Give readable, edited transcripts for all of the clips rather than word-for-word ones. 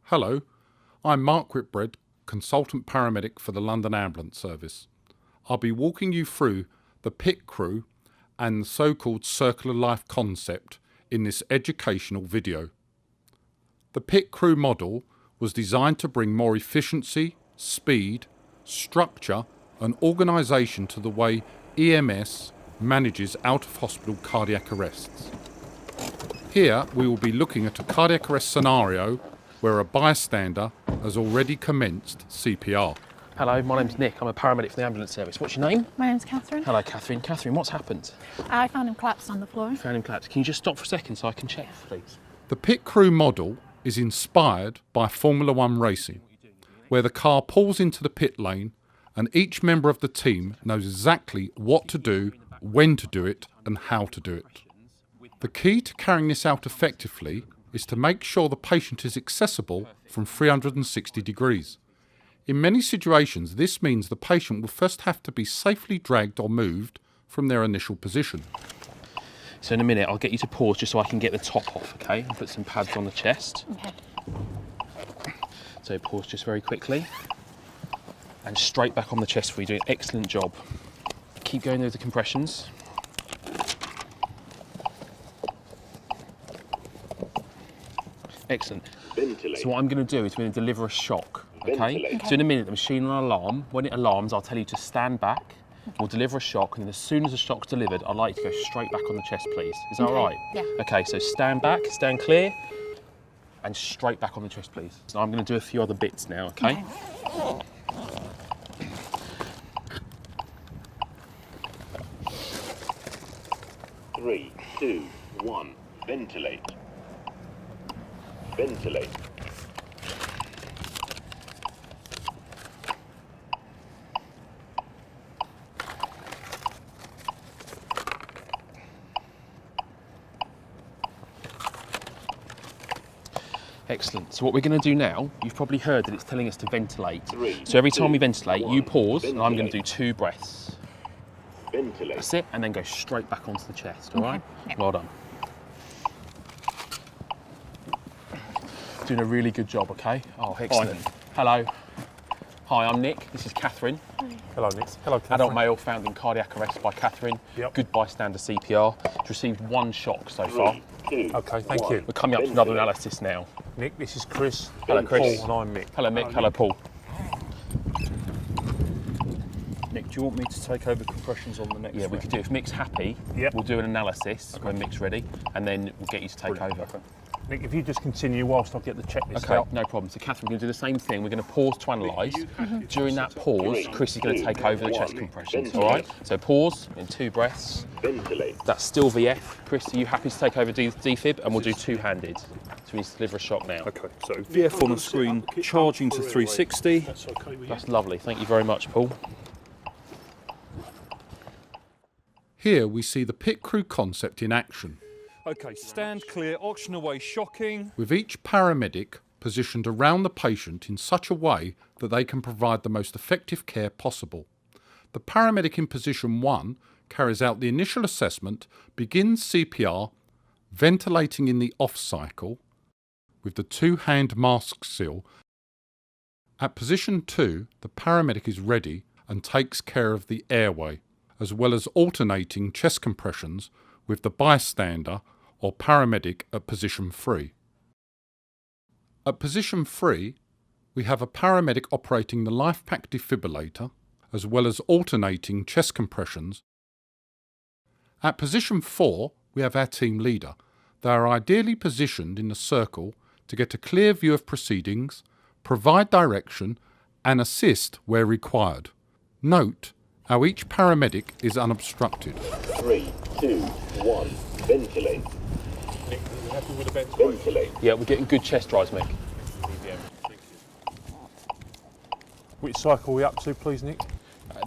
Hello, I'm Mark Whitbread, Consultant Paramedic for the London Ambulance Service. I'll be walking you through the pit crew and the so-called circle of life concept in this educational video. The pit crew model was designed to bring more efficiency, speed, structure and organisation to the way EMS manages out-of-hospital cardiac arrests. Here we will be looking at a cardiac arrest scenario where a bystander has already commenced CPR. Hello, my name's Nick. I'm a paramedic for the ambulance service. What's your name? My name's Catherine. Hello, Catherine. Catherine, what's happened? I found him collapsed on the floor. You found him collapsed. Can you just stop for a second so I can check, please? The pit crew model is inspired by Formula One racing, where the car pulls into the pit lane and each member of the team knows exactly what to do, when to do it and how to do it. The key to carrying this out effectively is to make sure the patient is accessible from 360 degrees. In many situations, this means the patient will first have to be safely dragged or moved from their initial position. So in a minute, I'll get you to pause just so I can get the top off, okay? And put some pads on the chest. Okay. So pause just very quickly. And straight back on the chest for you. Doing an excellent job. Keep going with the compressions. Excellent. Ventilate. So what I'm going to do is we're going to deliver a shock, okay? So in a minute the machine will alarm. When it alarms, I'll tell you to stand back. We'll deliver a shock, and then as soon as the shock's delivered, I'd like you to go straight back on the chest, please. Is that all right? Yeah. Okay, so stand back, stand clear, and straight back on the chest, please. So I'm going to do a few other bits now, okay? Three, two, one. Ventilate. Ventilate. Excellent. So what we're going to do now, you've probably heard that it's telling us to ventilate. Three, So every time we two, ventilate, one. you pause, and I'm going to do Ventilate. 2 breaths. Ventilate. That's it, and then go straight back onto the chest, all right? Well done. Doing a really good job, okay? Oh, excellent. Hello. Hi, I'm Nick. This is Catherine. Hello, Nick. Hello, Catherine. Adult male found in cardiac arrest by Catherine. Yep. Good bystander CPR. She's received 1 shock so far. Two, Okay, thank you. We're coming up to another analysis now. Nick, this is Chris. Hello, Chris. Paul, and I'm Mick. Hello, Mick. Hello, Paul. Nick, do you want me to take over compressions on the next Yeah, we one? could do. If Mick's happy, Yep. we'll do an analysis when Mick's ready, and then we'll get you to take over. Nick, if you just continue whilst I get the checklist Okay, out. no problem. So, Catherine, we're going to do the same thing. We're going to pause to analyse. During that pause, Chris is going to take over the chest compressions, all right? So pause in 2 breaths. Ventilate. That's still VF. Chris, are you happy to take over defib? And we'll do 2-handed. So we need to deliver a shock now. Okay, so VF on the screen, charging to 360. That's okay with you? That's lovely. Thank you very much, Paul. Here we see the pit crew concept in action, Okay, stand clear, oxygen away, shocking. with each paramedic positioned around the patient in such a way that they can provide the most effective care possible. The paramedic in position 1 carries out the initial assessment, begins CPR, ventilating in the off cycle with the 2-hand mask seal. At position 2, the paramedic is ready and takes care of the airway, as well as alternating chest compressions with the bystander or paramedic at position 3. At position 3, we have a paramedic operating the life pack defibrillator, as well as alternating chest compressions. At position 4, we have our team leader. They are ideally positioned in a circle to get a clear view of proceedings, provide direction, and assist where required. Note how each paramedic is unobstructed. 3, 2, 1. Ventilate. Nick, are you happy with the ventilation? Ventilate. Yeah, we're getting good chest rise, Mick. Which cycle are we up to, please, Nick?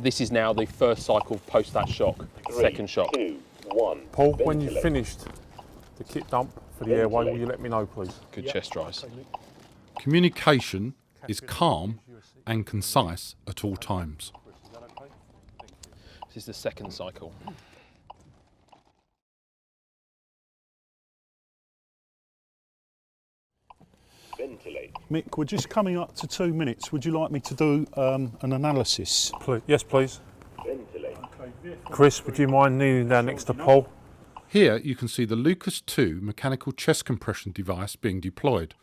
This is now the first cycle post that shock, second shock. 2, 1. Paul, when you've Ventilate. finished the kit dump for the airway, will you let me know, please? Good chest rise. Communication is calm and concise at all times. This is the second cycle. Ventilate. Mick, we're just coming up to 2 minutes. Would you like me to do an analysis? Please. Yes, please. Ventilate. Chris, would you mind kneeling down next to Paul? Here you can see the Lucas 2 mechanical chest compression device being deployed.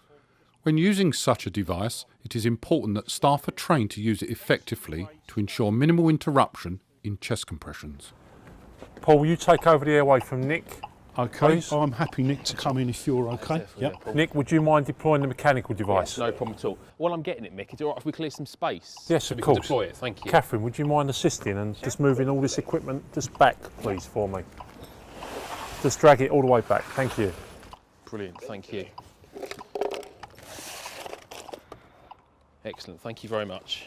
When using such a device, it is important that staff are trained to use it effectively to ensure minimal interruption in chest compressions. Paul, will you take over the airway from Nick? Okay, Please. I'm happy, Nick, to come in if you're okay. Yep. Nick, would you mind deploying the mechanical device? No problem at all. While I'm getting it, Mick, is it all right if we clear some space? Yes, so of we course. Can deploy it. Thank you. Catherine, would you mind assisting and just moving all this equipment just back, please, for me? Just drag it all the way back. Thank you. Brilliant. Thank you. Excellent. Thank you very much.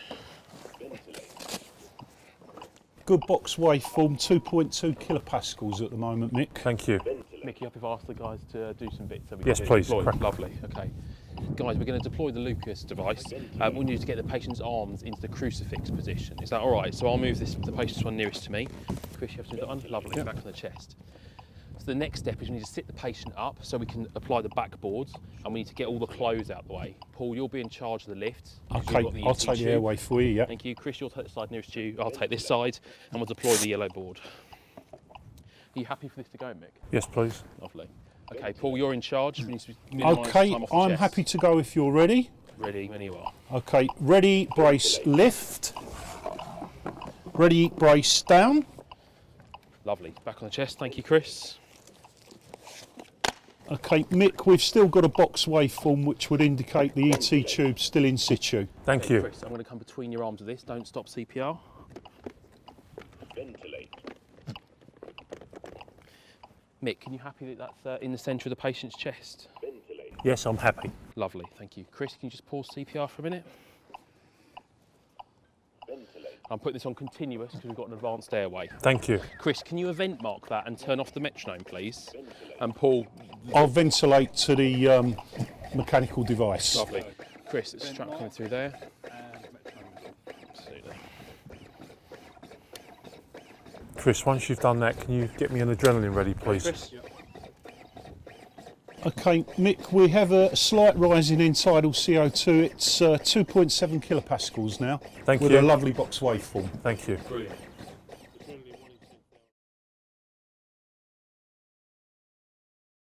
Good box waveform, 2.2 kilopascals at the moment, Mick. Thank you. Mickey, up if I ask the guys to do some bits. So we Yes, can please. deploy. Crack on. Lovely. Okay. Guys, we're going to deploy the Lucas device. We need to get the patient's arms into the crucifix position. Is that all right? So I'll move the patient's one nearest to me. Chris, you have to move that one. Lovely. Back on the chest. So the next step is we need to sit the patient up so we can apply the backboards, and we need to get all the clothes out the way. Paul, you'll be in charge of the lift. Okay, I'll take the airway for you, yeah. Thank you. Chris, you'll take the side nearest you. I'll take this side, and we'll deploy the yellow board. Are you happy for this to go, Mick? Yes, please. Lovely. Okay, Paul, you're in charge. We need to minimise Okay, time off the I'm chest. happy to go if you're ready. Ready when you are. Okay, ready, brace, lift. Ready, brace, down. Lovely. Back on the chest. Thank you, Chris. Okay, Mick, we've still got a box waveform which would indicate the ET tube still in situ. Thank you. Chris, I'm going to come between your arms with this. Don't stop CPR. Ventilate. Mick, can you happy that that's in the centre of the patient's chest? Ventilate. Yes, I'm happy. Lovely. Thank you. Chris, can you just pause CPR for a minute? Ventilate. I'm putting this on continuous because we've got an advanced airway. Thank you. Chris, can you event mark that and turn off the metronome, please? And Paul, I'll ventilate to the mechanical device. lovely. Chris, it's strap coming through there. Absolutely. Chris, once you've done that, can you get me an adrenaline ready, please? Chris? Okay, Mick, we have a slight rise in end tidal CO2. It's 2.7 kilopascals now. Thank with you. a lovely box waveform. Thank you. Brilliant.